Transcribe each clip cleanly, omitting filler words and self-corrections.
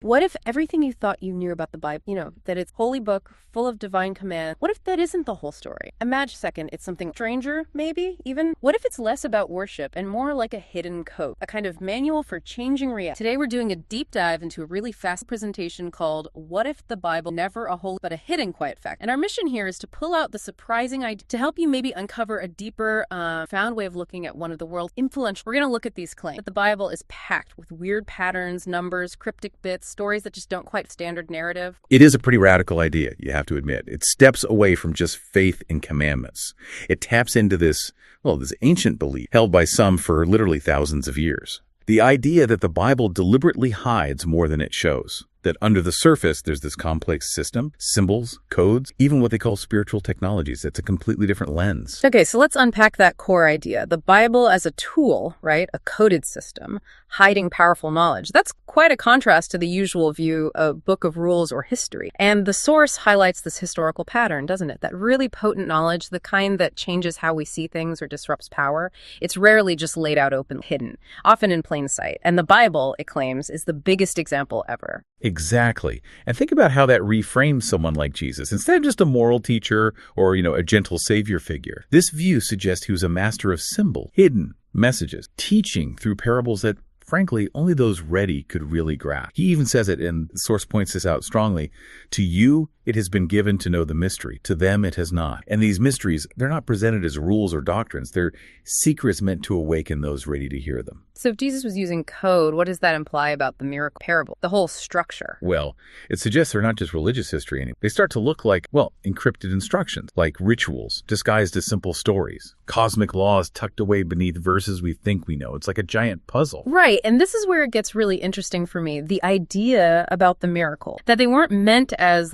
What if everything you thought you knew about the Bible, that it's a holy book full of divine command, what if that isn't the whole story? Imagine a second, it's something stranger, maybe, even? What if it's less about worship and more like a hidden code, a kind of manual for changing reality? Today we're doing a deep dive into a really fast presentation called What If the Bible Never a Holy but a Hidden Quiet Fact? And our mission here is to pull out the surprising idea to help you maybe uncover a deeper, found way of looking at one of the world's influential. We're going to look at these claims that the Bible is packed with weird patterns, numbers, cryptic bits, stories that just don't quite standard narrative. It is a pretty radical idea, you have to admit. It steps away from just faith in commandments. It taps into this ancient belief held by some for literally thousands of years. The idea that the Bible deliberately hides more than it shows. That under the surface, there's this complex system, symbols, codes, even what they call spiritual technologies. It's a completely different lens. Okay, so let's unpack that core idea. The Bible as a tool, right? A coded system, hiding powerful knowledge. That's quite a contrast to the usual view of book of rules or history. And the source highlights this historical pattern, doesn't it? That really potent knowledge, the kind that changes how we see things or disrupts power. It's rarely just laid out open, hidden, often in plain sight. And the Bible, it claims, is the biggest example ever. Exactly. And think about how that reframes someone like Jesus. Instead of just a moral teacher or, a gentle savior figure, this view suggests he was a master of symbol, hidden messages, teaching through parables that, frankly, only those ready could really grasp. He even says it, and the source points this out strongly, to you it has been given to know the mystery. To them it has not. And these mysteries, they're not presented as rules or doctrines. They're secrets meant to awaken those ready to hear them. So if Jesus was using code, what does that imply about the miracle parable, the whole structure? Well, it suggests they're not just religious history anymore. They start to look like, encrypted instructions, like rituals disguised as simple stories, cosmic laws tucked away beneath verses we think we know. It's like a giant puzzle. Right, and this is where it gets really interesting for me. The idea about the miracle, that they weren't meant as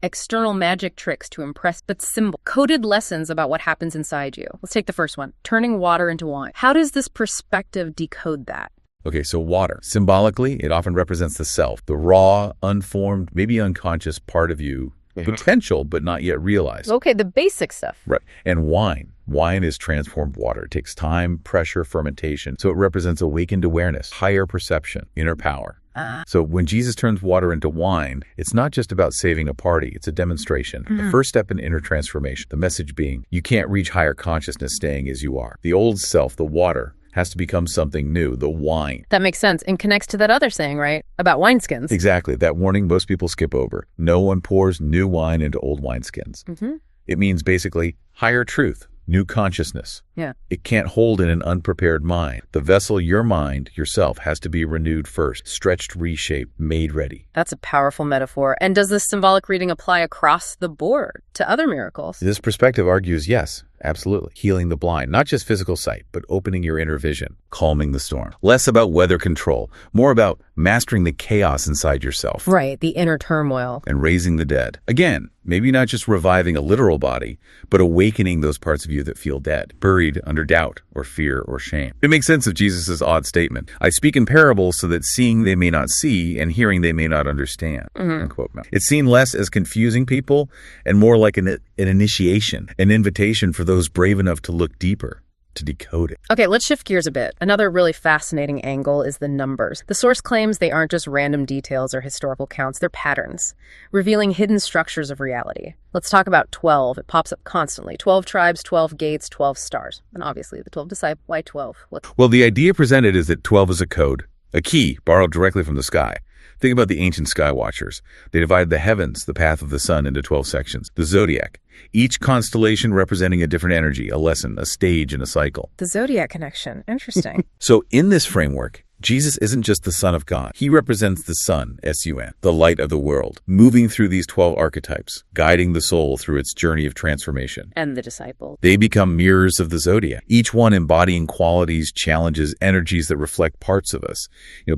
external magic tricks to impress, but coded lessons about what happens inside you. Let's take the first one, turning water into wine. How does this perspective decode that? Okay, so water. Symbolically, it often represents the self, the raw, unformed, maybe unconscious part of you, potential, but not yet realized. Okay, the basic stuff. Right. And wine. Wine is transformed water. It takes time, pressure, fermentation. So it represents awakened awareness, higher perception, inner power. So when Jesus turns water into wine, it's not just about saving a party. It's a demonstration. The first step in inner transformation. The message being, you can't reach higher consciousness staying as you are. The old self, the water, has to become something new, the wine. That makes sense and connects to that other saying, right? About wineskins. Exactly. That warning most people skip over. No one pours new wine into old wineskins. It means basically higher truth, new consciousness. Yeah. It can't hold in an unprepared mind. The vessel, your mind, yourself, has to be renewed first, stretched, reshaped, made ready. That's a powerful metaphor. And does this symbolic reading apply across the board to other miracles? This perspective argues yes. Absolutely. Healing the blind, not just physical sight, but opening your inner vision, calming the storm. Less about weather control, more about mastering the chaos inside yourself. Right, the inner turmoil. And raising the dead. Again, maybe not just reviving a literal body, but awakening those parts of you that feel dead, buried under doubt or fear or shame. It makes sense of Jesus' odd statement. I speak in parables so that seeing they may not see and hearing they may not understand. Unquote. It's seen less as confusing people and more like an initiation, an invitation for those brave enough to look deeper, to decode it. Okay, let's shift gears a bit. Another really fascinating angle is the numbers. The source claims they aren't just random details or historical counts, they're patterns, revealing hidden structures of reality. Let's talk about 12. It pops up constantly. 12 tribes, 12 gates, 12 stars. And obviously the 12 disciples. Why 12? Well, the idea presented is that 12 is a code, a key borrowed directly from the sky. Think about the ancient sky watchers. They divided the heavens, the path of the sun, into 12 sections. The Zodiac. Each constellation representing a different energy, a lesson, a stage, and a cycle. The Zodiac connection. Interesting. So in this framework, Jesus isn't just the Son of God. He represents the sun, S-U-N, the light of the world, moving through these 12 archetypes, guiding the soul through its journey of transformation. And the disciple. They become mirrors of the Zodiac, each one embodying qualities, challenges, energies that reflect parts of us.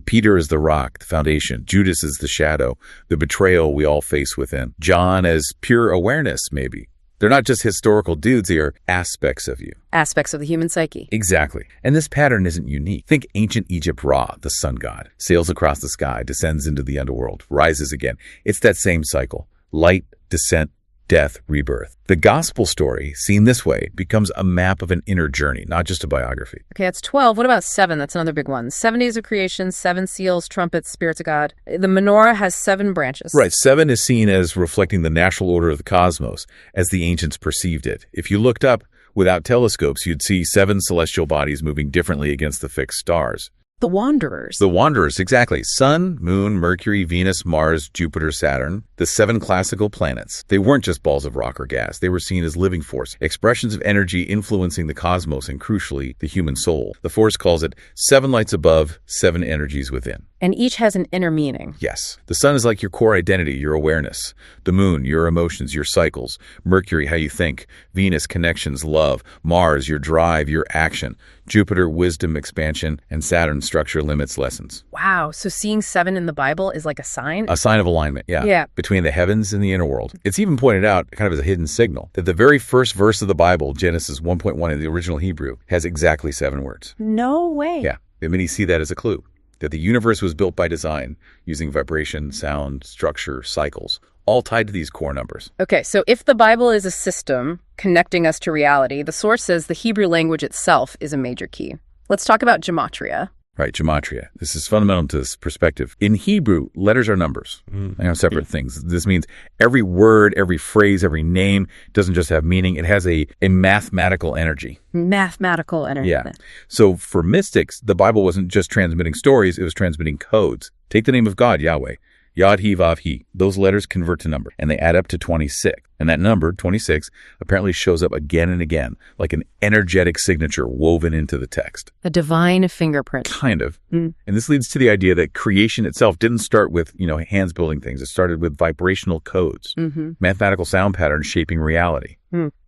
Peter is the rock, the foundation. Judas is the shadow, the betrayal we all face within. John as pure awareness, maybe. They're not just historical dudes, they are aspects of you. Aspects of the human psyche. Exactly. And this pattern isn't unique. Think ancient Egypt Ra, the sun god, sails across the sky, descends into the underworld, rises again. It's that same cycle. Light, descent, death, rebirth. The gospel story, seen this way, becomes a map of an inner journey, not just a biography. Okay, that's 12. What about 7? That's another big one. 7 days of creation, 7 seals, trumpets, spirits of God. The menorah has 7 branches. Right, 7 is seen as reflecting the natural order of the cosmos, as the ancients perceived it. If you looked up without telescopes, you'd see 7 celestial bodies moving differently against the fixed stars. The wanderers. The wanderers, exactly. Sun, Moon, Mercury, Venus, Mars, Jupiter, Saturn, the 7 classical planets. They weren't just balls of rock or gas. They were seen as living force, expressions of energy influencing the cosmos and, crucially, the human soul. The Force calls it 7 lights above, 7 energies within. And each has an inner meaning. Yes. The sun is like your core identity, your awareness. The moon, your emotions, your cycles. Mercury, how you think. Venus, connections, love. Mars, your drive, your action. Jupiter, wisdom, expansion. And Saturn, structure, limits, lessons. Wow. So seeing 7 in the Bible is like a sign? A sign of alignment, yeah. Yeah. Between the heavens and the inner world. It's even pointed out, kind of as a hidden signal, that the very first verse of the Bible, Genesis 1.1 in the original Hebrew, has exactly 7 words. No way. Yeah. And many see that as a clue. That the universe was built by design, using vibration, sound, structure, cycles, all tied to these core numbers. Okay, so if the Bible is a system connecting us to reality, the source says the Hebrew language itself is a major key. Let's talk about Gematria. Right, Gematria. This is fundamental to this perspective. In Hebrew, letters are numbers. They are separate things. This means every word, every phrase, every name doesn't just have meaning. It has a mathematical energy. Mathematical energy. Yeah. So for mystics, the Bible wasn't just transmitting stories, it was transmitting codes. Take the name of God, Yahweh. Yod, He, Vav, He. Those letters convert to number, and they add up to 26. And that number, 26, apparently shows up again and again, like an energetic signature woven into the text. A divine fingerprint. Kind of. And this leads to the idea that creation itself didn't start with, hands building things. It started with vibrational codes, mathematical sound patterns shaping reality.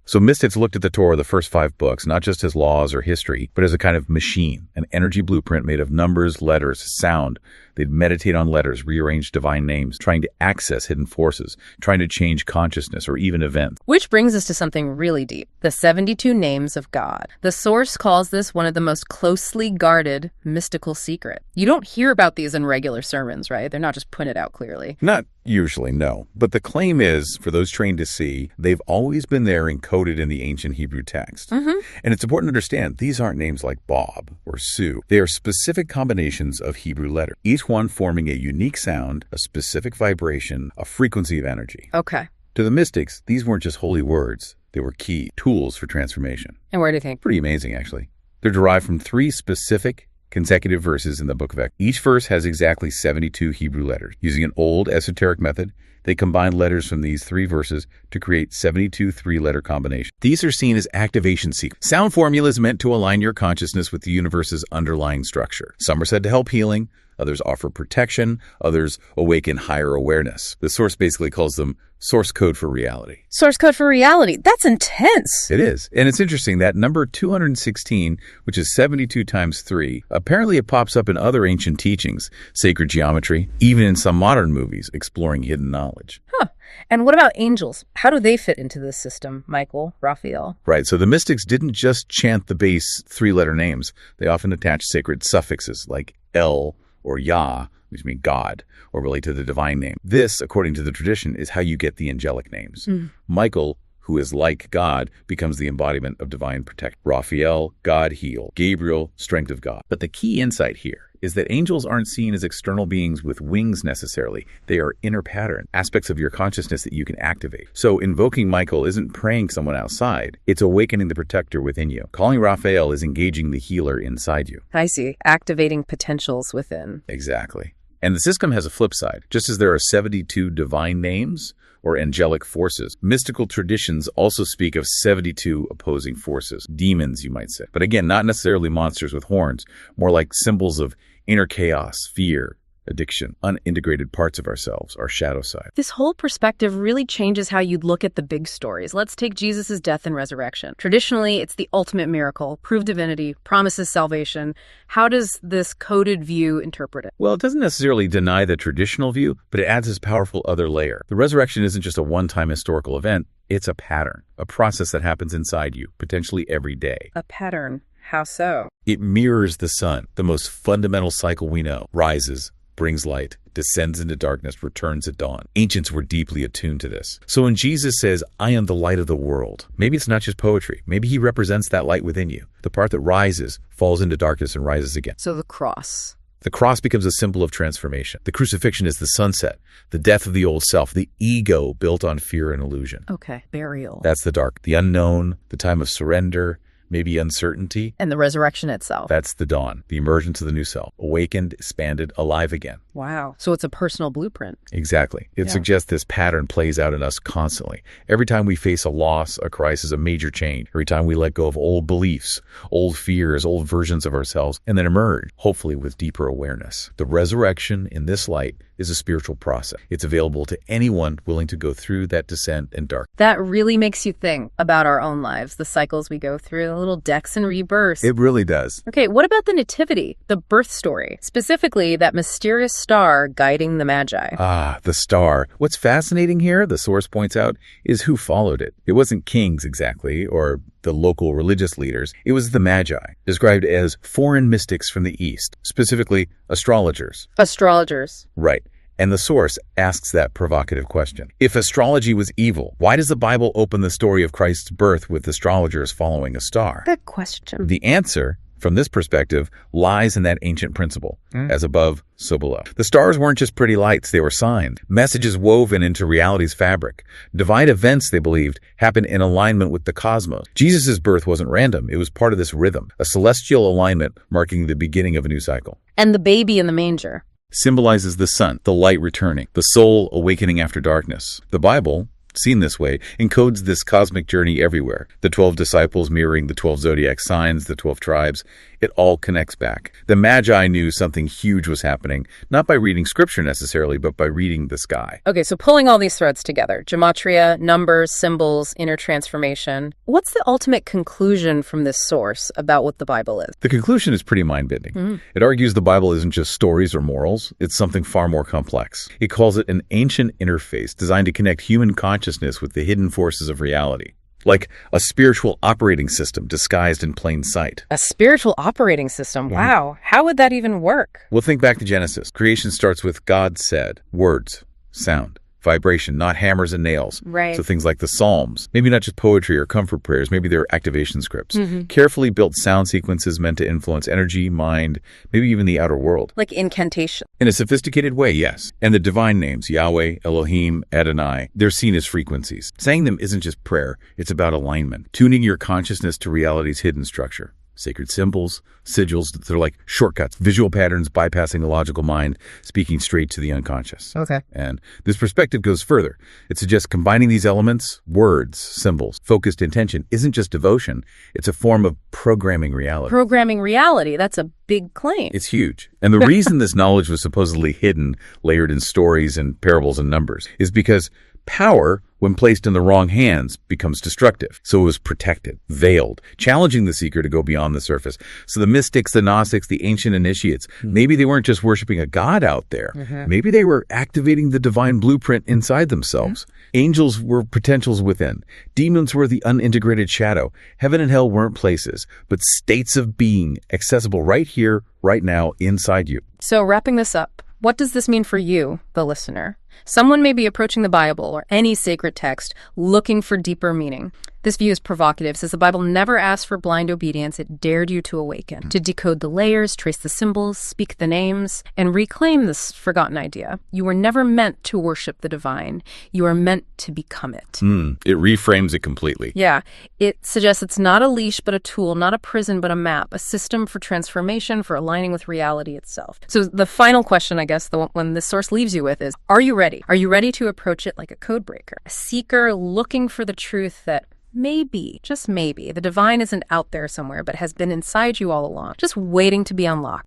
So mystics looked at the Torah, the first 5 books, not just as laws or history, but as a kind of machine, an energy blueprint made of numbers, letters, sound. They'd meditate on letters, rearrange divine names, trying to access hidden forces, trying to change consciousness or even events. Which brings us to something really deep, the 72 names of God. The source calls this one of the most closely guarded mystical secrets. You don't hear about these in regular sermons, right? They're not just printed out clearly. Not usually, no. But the claim is, for those trained to see, they've always been there encoded in the ancient Hebrew text. And it's important to understand, these aren't names like Bob or Sue. They are specific combinations of Hebrew letters, each one forming a unique sound, a specific vibration, a frequency of energy. Okay. To the mystics, these weren't just holy words. They were key tools for transformation. And where do you think? Pretty amazing, actually. They're derived from 3 specific consecutive verses in the book of Exodus. Each verse has exactly 72 Hebrew letters. Using an old esoteric method, they combine letters from these 3 verses to create 72 3-letter combinations. These are seen as activation sequences. Sound formulas meant to align your consciousness with the universe's underlying structure. Some are said to help healing, others offer protection, others awaken higher awareness. The source basically calls them source code for reality. Source code for reality. That's intense. It is. And it's interesting that number 216, which is 72 times 3, apparently it pops up in other ancient teachings, sacred geometry, even in some modern movies exploring hidden knowledge. Huh. And what about angels? How do they fit into this system, Michael, Raphael? Right. So the mystics didn't just chant the base 3-letter names. They often attach sacred suffixes like El or Yah, which mean God, or relate to the divine name. This, according to the tradition, is how you get the angelic names. Michael, who is like God, becomes the embodiment of divine protection. Raphael, God heal. Gabriel, strength of God. But the key insight here is that angels aren't seen as external beings with wings necessarily. They are inner pattern, aspects of your consciousness that you can activate. So invoking Michael isn't praying someone outside. It's awakening the protector within you. Calling Raphael is engaging the healer inside you. I see. Activating potentials within. Exactly. And the system has a flip side. Just as there are 72 divine names or angelic forces, mystical traditions also speak of 72 opposing forces, demons, you might say. But again, not necessarily monsters with horns, more like symbols of inner chaos, fear, addiction, unintegrated parts of ourselves, our shadow side. This whole perspective really changes how you'd look at the big stories. Let's take Jesus' death and resurrection. Traditionally, it's the ultimate miracle, proved divinity, promises salvation. How does this coded view interpret it? Well, it doesn't necessarily deny the traditional view, but it adds this powerful other layer. The resurrection isn't just a one-time historical event. It's a pattern, a process that happens inside you, potentially every day. A pattern. How so? It mirrors the sun, the most fundamental cycle we know. Rises, brings light, descends into darkness, returns at dawn. Ancients were deeply attuned to this. So when Jesus says, I am the light of the world, maybe it's not just poetry. Maybe he represents that light within you, the part that rises, falls into darkness, and rises again. So the cross. The cross becomes a symbol of transformation. The crucifixion is the sunset, the death of the old self, the ego built on fear and illusion. Okay, burial. That's the dark, the unknown, the time of surrender, maybe uncertainty. And the resurrection itself. That's the dawn, the emergence of the new self, awakened, expanded, alive again. Wow. So it's a personal blueprint. Exactly. It suggests this pattern plays out in us constantly. Every time we face a loss, a crisis, a major change, every time we let go of old beliefs, old fears, old versions of ourselves, and then emerge, hopefully with deeper awareness. The resurrection in this light is a spiritual process. It's available to anyone willing to go through that descent and dark. That really makes you think about our own lives, the cycles we go through, the little deaths and rebirths. It really does. Okay, what about the nativity, the birth story, specifically that mysterious star guiding the Magi? Ah, the star. What's fascinating here, the source points out, is who followed it. It wasn't kings exactly, or the local religious leaders. It was the Magi, described as foreign mystics from the East, specifically astrologers. Astrologers. Right. And the source asks that provocative question. If astrology was evil, why does the Bible open the story of Christ's birth with astrologers following a star? Good question. The answer, from this perspective, lies in that ancient principle. As above, so below. The stars weren't just pretty lights, they were signs. Messages woven into reality's fabric. Divine events, they believed, happened in alignment with the cosmos. Jesus' birth wasn't random. It was part of this rhythm, a celestial alignment marking the beginning of a new cycle. And the baby in the manger Symbolizes the sun, the light returning, the soul awakening after darkness. The Bible, seen this way, encodes this cosmic journey everywhere. The 12 disciples mirroring the 12 Zodiac signs, the 12 tribes. It all connects back. The Magi knew something huge was happening, not by reading scripture necessarily, but by reading the sky. Okay, so pulling all these threads together, gematria, numbers, symbols, inner transformation. What's the ultimate conclusion from this source about what the Bible is? The conclusion is pretty mind-bending. It argues the Bible isn't just stories or morals. It's something far more complex. It calls it an ancient interface designed to connect human consciousness with the hidden forces of reality. Like a spiritual operating system disguised in plain sight. A spiritual operating system? Wow. How would that even work? Well, think back to Genesis. Creation starts with God said, words, sound, vibration, not hammers and nails. Right. So things like the Psalms, maybe not just poetry or comfort prayers, maybe they're activation scripts. Carefully built sound sequences meant to influence energy, mind, maybe even the outer world. Like incantation. In a sophisticated way, yes. And the divine names, Yahweh, Elohim, Adonai, they're seen as frequencies. Saying them isn't just prayer, it's about alignment, tuning your consciousness to reality's hidden structure. Sacred symbols, sigils, they're like shortcuts, visual patterns bypassing the logical mind, speaking straight to the unconscious. Okay. And this perspective goes further. It suggests combining these elements, words, symbols, focused intention, isn't just devotion, it's a form of programming reality. Programming reality, that's a big claim. It's huge. And the reason this knowledge was supposedly hidden, layered in stories and parables and numbers, is because power, when placed in the wrong hands, becomes destructive. So it was protected, veiled, challenging the seeker to go beyond the surface. So the mystics, the Gnostics, the ancient initiates, maybe they weren't just worshiping a god out there. Maybe they were activating the divine blueprint inside themselves. Angels were potentials within. Demons were the unintegrated shadow. Heaven and hell weren't places, but states of being accessible right here, right now, inside you. So wrapping this up, what does this mean for you, the listener? Someone may be approaching the Bible or any sacred text looking for deeper meaning. This view is provocative, says the Bible never asked for blind obedience. It dared you to awaken, to decode the layers, trace the symbols, speak the names, and reclaim this forgotten idea. You were never meant to worship the divine. You are meant to become it. It reframes it completely. Yeah. It suggests it's not a leash, but a tool, not a prison, but a map, a system for transformation, for aligning with reality itself. So the final question, I guess, the one this source leaves you with is, are you ready? Are you ready to approach it like a code breaker? A seeker looking for the truth that maybe, just maybe, the divine isn't out there somewhere, but has been inside you all along, just waiting to be unlocked.